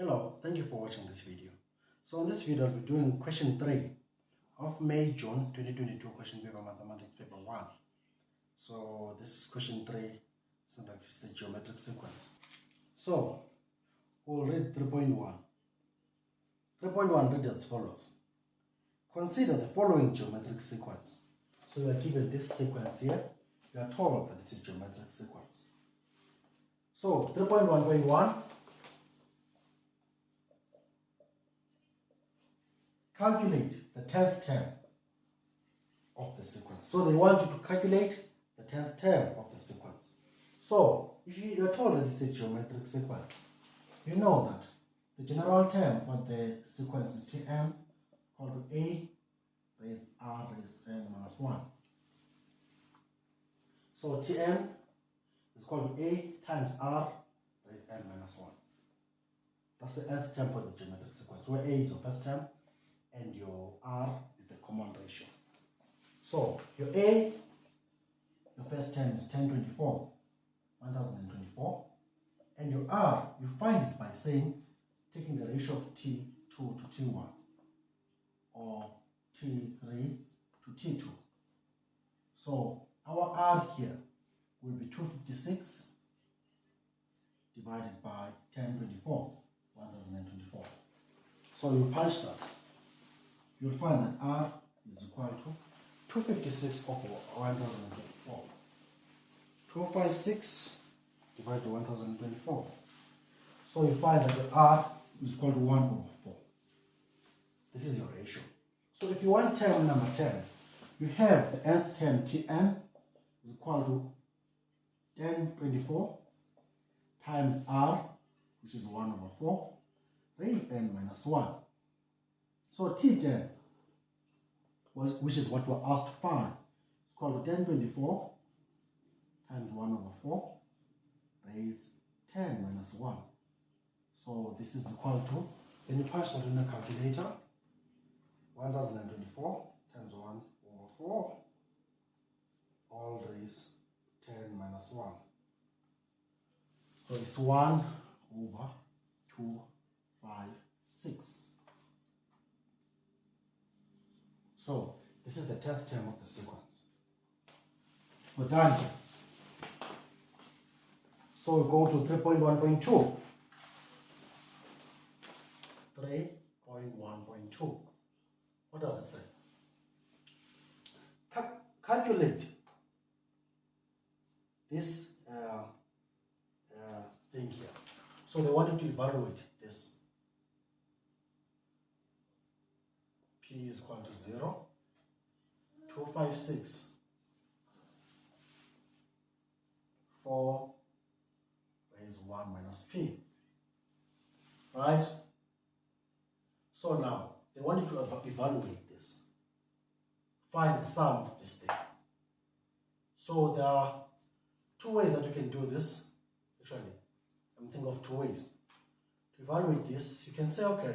Hello, thank you for watching this video. So in this video, I'll be doing question 3 of May-June 2022 question paper mathematics paper 1. So this is question 3, so like it's the geometric sequence. So we'll read 3.1. 3.1 reads as follows. Consider the following geometric sequence. So we are given this sequence here. We are told that it's a geometric sequence. So 3.1.1, calculate the 10th term of the sequence. So they want you to calculate the 10th term of the sequence. So if you are told that it's a geometric sequence, you know that the general term for the sequence is Tm equal to A raised R raised n minus 1. So Tn is equal to A times R raised n minus 1. That's the nth term for the geometric sequence, where A is your first term and your R is the common ratio. So your A, your first term is 1024, and your R, you find it by saying, taking the ratio of T2 to T1, or T3 to T2. So our R here will be 256 divided by 1024, 1024. So you punch that. You'll find that R is equal to 256 over 1024. 256 divided by 1024. So you find that the R is equal to 1 over 4. This is your ratio. So if you want term number 10, you have the nth term Tn is equal to 1024 times R, which is 1 over 4, raised n minus 1. So T10, which is what we're asked to find, is equal to 1024 times 1 over 4 raised 10 minus 1. So this is equal to, then you punch that in the calculator, 1024 times 1 over 4, all raised 10 minus 1. So it's 1 over 256. So this is the 10th term of the sequence. We're done here. So we go to 3.1.2. 3.1.2. What does it say? Calculate this thing here. So they want you to evaluate this. P is equal to 0, 256, 4 raised 1 minus P. Right? So now, they want you to evaluate this. Find the sum of this thing. So there are two ways that you can do this. Actually, I'm thinking of two ways. To evaluate this, you can say, okay,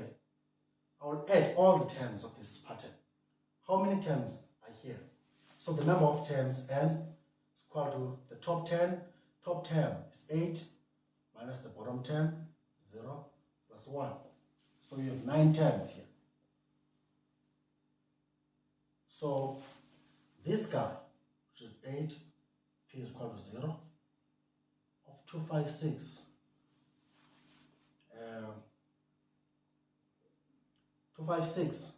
I will add all the terms of this pattern. How many terms are here? So the number of terms n is equal to the top 10. Top term is 8 minus the bottom term, 0 plus 1. So you have 9 terms here. So this guy, which is 8, P is equal to 0, of 256. 256,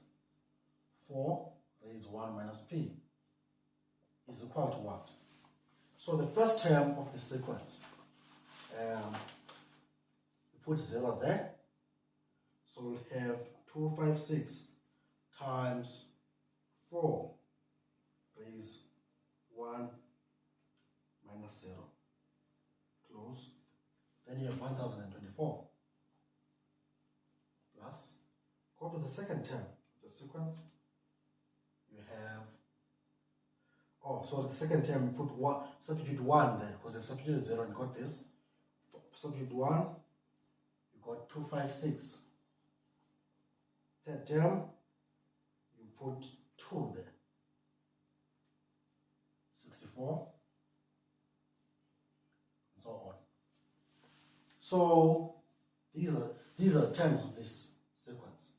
4 raised 1 minus P is equal to what? So the first term of the sequence, we put 0 there. So we'll have 256 times 4 raised 1 minus 0. Close. Then you have 1024. Plus, go to the second term of the sequence. You have, so the second term you put 1, substitute 1 there, because they've substituted 0 and got this. Substitute 1, you got 256. Third term, you put 2 there. 64, and so on. So these are These are the terms of this sequence.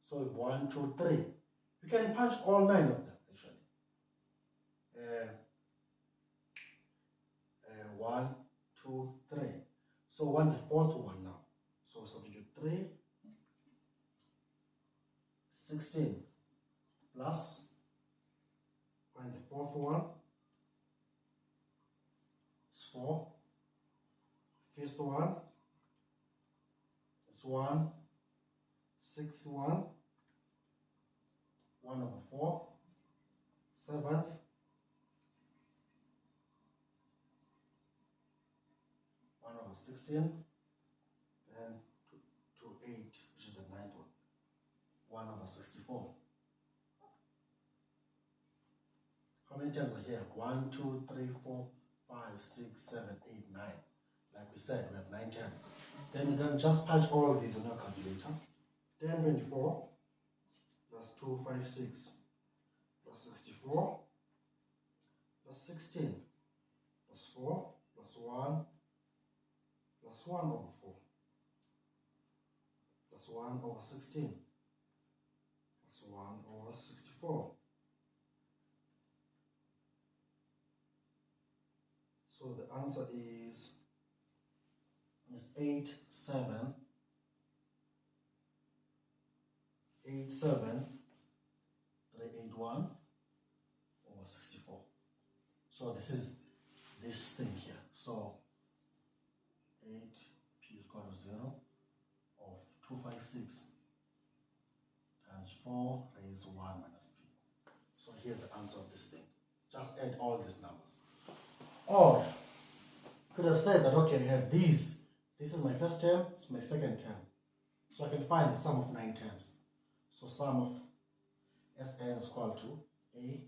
So if 1, 2, 3, you can punch all 9 of them actually. 1, 2, 3. So want the fourth one now. So substitute 3, 16 plus, find the fourth one, it's 4, fifth one is 1, sixth one, 1 over 4, seventh, 1 over 16, then to 8, which is the ninth one, 1 over 64. How many terms are here? 1, 2, 3, 4, 5, 6, 7, 8, 9. Like we said, we have 9 terms. Then you can just punch all these in your calculator. 10, 24 plus 2, 5, 6 plus 64 plus 16 plus 4 plus 1 plus 1 over 4 plus 1 over 16 plus 1 over 64. So the answer is 8, 7, 8, 7, 3, 8, 1 over 64. So this is this thing here. So 8 p is equal to 0 of 256 times 4 raised to 1 minus p. So here's the answer of this thing. Just add all these numbers. Or could have said that, okay, I have these. This is my first term, this is my second term. So I can find the sum of 9 terms. So sum of Sn is equal to A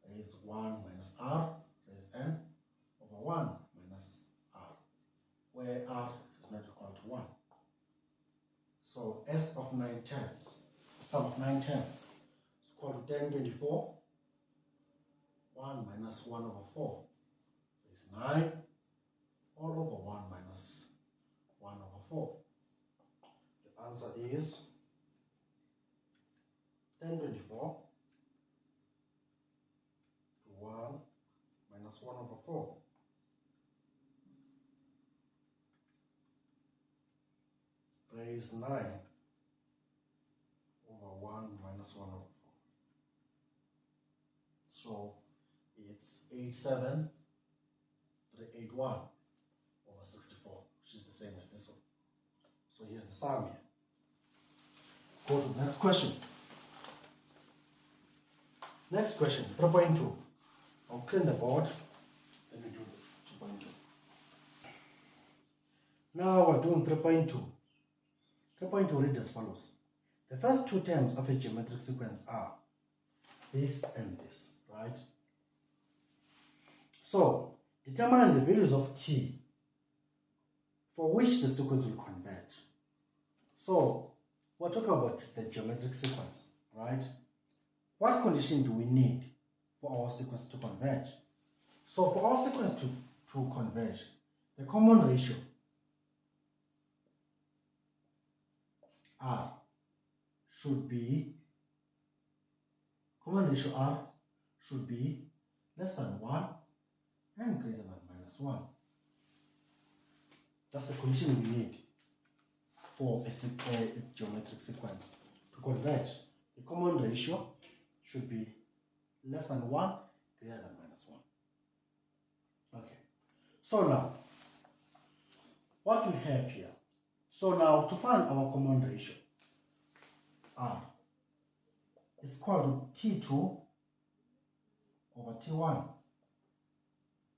raised 1 minus R raised n over 1 minus R, where R is not equal to 1. So S of 9 terms, sum of 9 terms, is equal to 10, 24, 1 minus 1 over 4 is 9, all over 1 minus 1 over 4. The answer is 10, 24 to 1 minus 1 over 4. Raise 9 over 1 minus 1 over 4. So it's 8, 7, 3, 8, 1 over 64, which is the same as this one. So here's the sum here. Go to the next question. Next question, 3.2. I'll clean the board. Let me do the 2.2. Now we're doing 3.2. 3.2 reads as follows. The first two terms of a geometric sequence are this and this, right? So, determine the values of t for which the sequence will converge. So, we're talking about the geometric sequence, right? What condition do we need for our sequence to converge? So, for our sequence to converge, the common ratio R should be, less than 1 and greater than minus 1. That's the condition we need for a geometric sequence to converge. The common ratio should be less than 1, greater than minus 1. Okay. So now, what we have here. So now, to find our common ratio, R is equal to T2 over T1,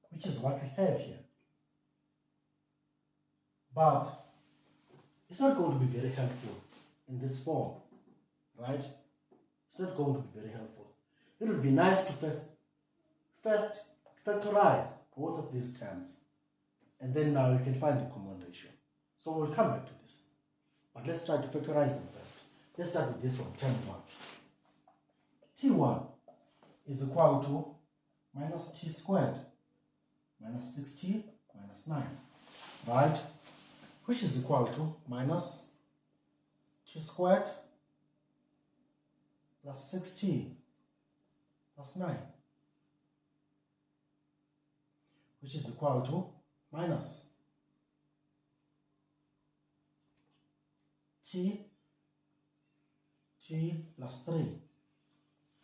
which is what we have here. But it's not going to be very helpful in this form, right? It's not going to be very helpful. It would be nice to first factorize both of these terms, and then now you can find the common ratio. So we'll come back to this. But let's try to factorize them first. Let's start with this one, term 1. T1 is equal to minus t squared minus 6t minus 9, right? Which is equal to minus t squared plus 6t plus 9, which is equal to minus t plus 3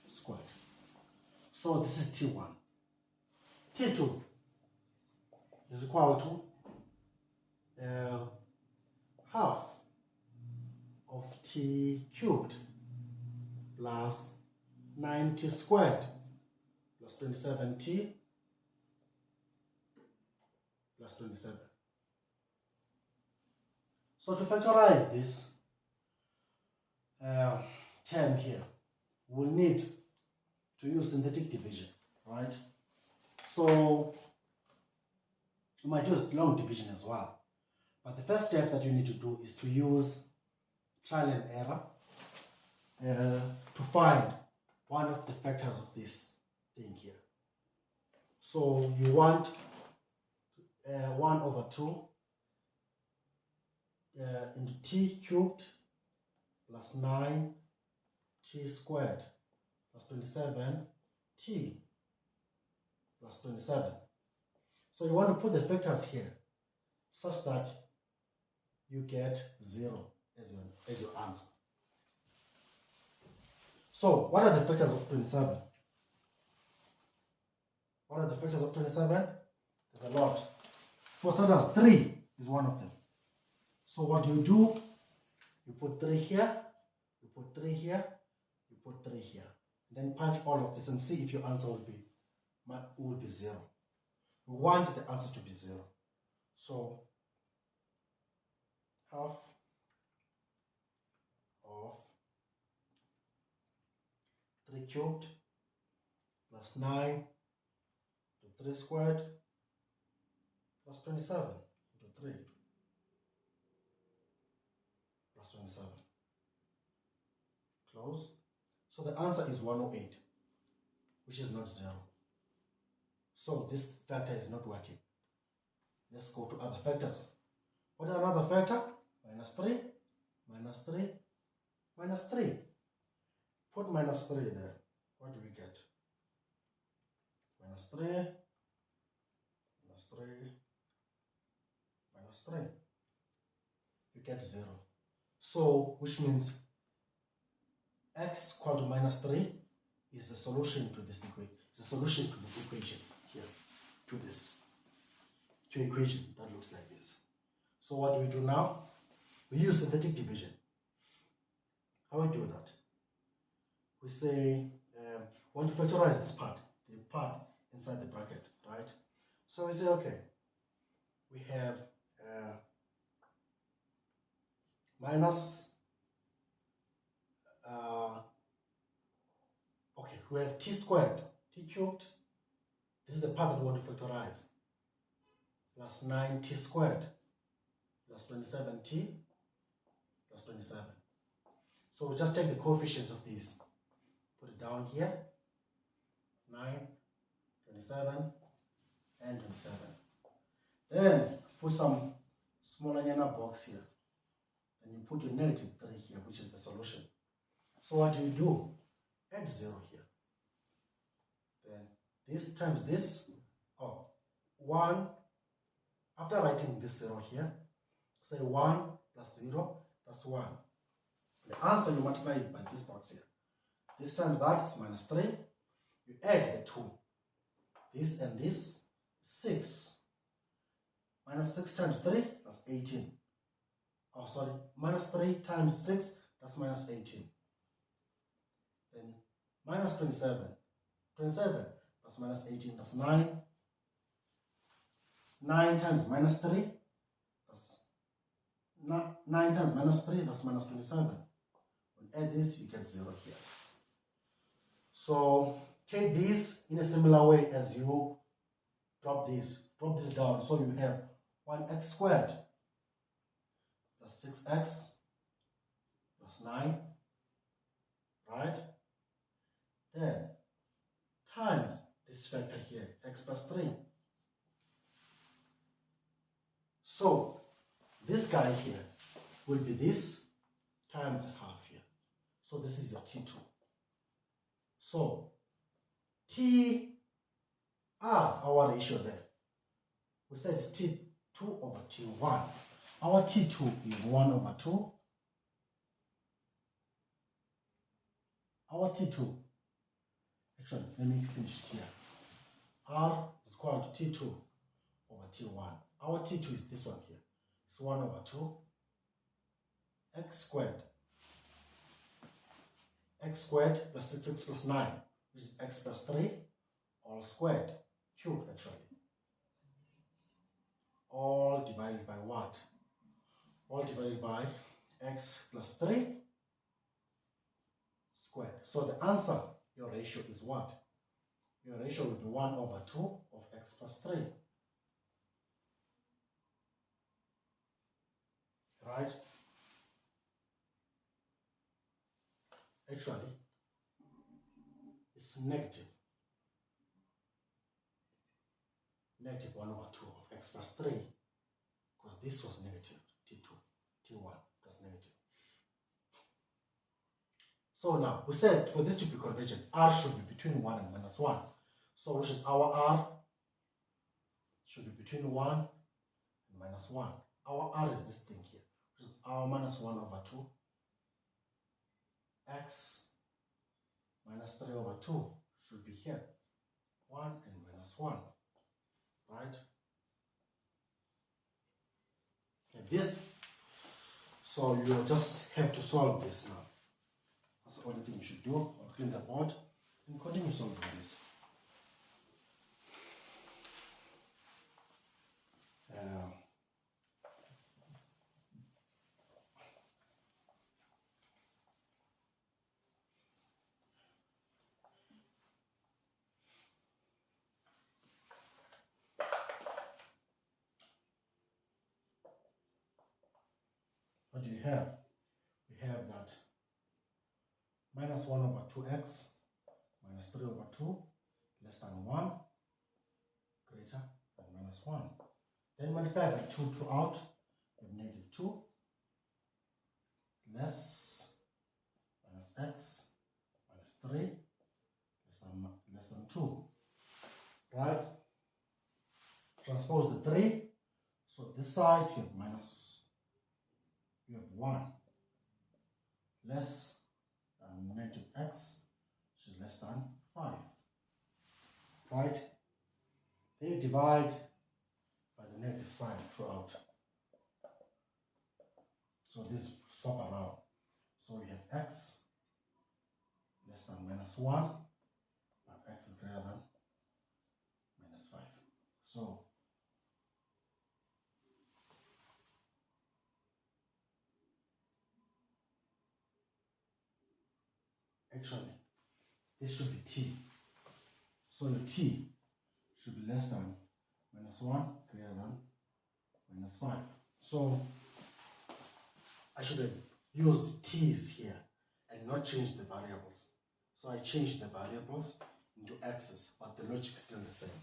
squared. So this is t1. t2 is equal to half of t cubed plus 9t squared plus 27t plus 27. So to factorize this term here, we'll need to use synthetic division, right? So you might use long division as well. But the first step that you need to do is to use trial and error to find one of the factors of this thing here. So you want 1 over 2 into t cubed plus 9t squared plus 27t plus 27. So you want to put the factors here such that you get 0 as your answer. So what are the factors of 27? What are the factors of 27? There's a lot. For starters, 3 is one of them. So what do? You put 3 here, you put 3 here, you put 3 here. Then punch all of this and see if your answer will be 0. We want the answer to be 0. So half of 3 cubed plus 9 to 3 squared plus 27 into 3 plus 27. Close. So the answer is 108, which is not 0. So this factor is not working. Let's go to other factors. What is another factor? Minus 3, minus 3, minus 3. Put minus 3 there. What do we get? Minus 3, minus 3, minus 3. You get 0. So, which means x equal to minus 3 is the solution to this equation. It's the solution to this equation here, to equation that looks like this. So what do we do now? We use synthetic division. How we do that? We say, want to factorize this part, the part inside the bracket, right? So we say, okay, we have we have t squared, t cubed. This is the part that we want to factorize. Plus 9t squared plus 27t plus 27. So we just take the coefficients of these, put it down here, 9, 27, and 27. Then put some smaller box here. And you put your negative 3 here, which is the solution. So what do? Add 0 here. Then this times this, 1, after writing this 0 here, say 1 plus 0, that's 1. The answer you multiply it by this box here. This times that is minus 3. You add the 2. This and this, 6. Minus 6 times 3, that's 18. Minus 3 times 6, that's minus 18. Then minus 27. 27 plus minus 18, that's 9. 9 times minus 3, that's 9 times minus 3, that's minus 27. When add this, you get 0 here. So take this in a similar way as you drop this down. So you have 1x squared plus 6x plus 9, right? Then times this factor here, x plus 3. So this guy here will be this times half here. So this is your T2. So TR, our ratio there, we said it's T2 over T1. Our T2 is 1 over 2. Our T2, actually, let me finish it here. R is equal to T2 over T1. Our T2 is this one here. It's 1 over 2 x squared. X squared plus 6x plus 9, which is x plus 3, all squared, cubed actually. All divided by what? All divided by x plus 3 squared. So the answer, your ratio is what? Your ratio will be 1 over 2 of x plus 3. Right? Actually, it's negative. Negative 1 over 2 of x plus 3. Because this was negative, T2, T1 was negative. So now, we said for this to be convergent, R should be between 1 and minus 1. So which is our R should be between 1 and minus 1. Our R is this thing here, which is our minus 1 over 2. X minus 3 over 2 should be here. 1 and minus 1. Right? Okay, this, so you just have to solve this now. That's the only thing you should do. Or clean the board and continue solving this. What do you have? We have that minus 1 over 2x minus 3 over 2 less than 1 greater than minus 1. Then multiply by 2 throughout, you have negative 2 less minus x minus 3 less than 2. Right? Transpose the 3. So this side you have you have 1 less than negative x, which is less than 5. Right? Then you divide by the negative sign throughout. So this swap around. So you have x less than minus 1, and x is greater than minus 5. So actually, this should be t. So your t should be less than minus 1, greater than minus 5. So I should have used t's here and not changed the variables. So I changed the variables into x's, but the logic is still the same.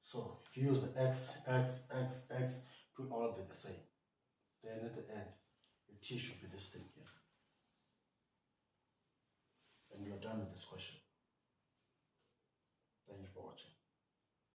So if you use the x, it will all be the same. Then at the end, your t should be this thing here. And you're done with this question. Thank you for watching.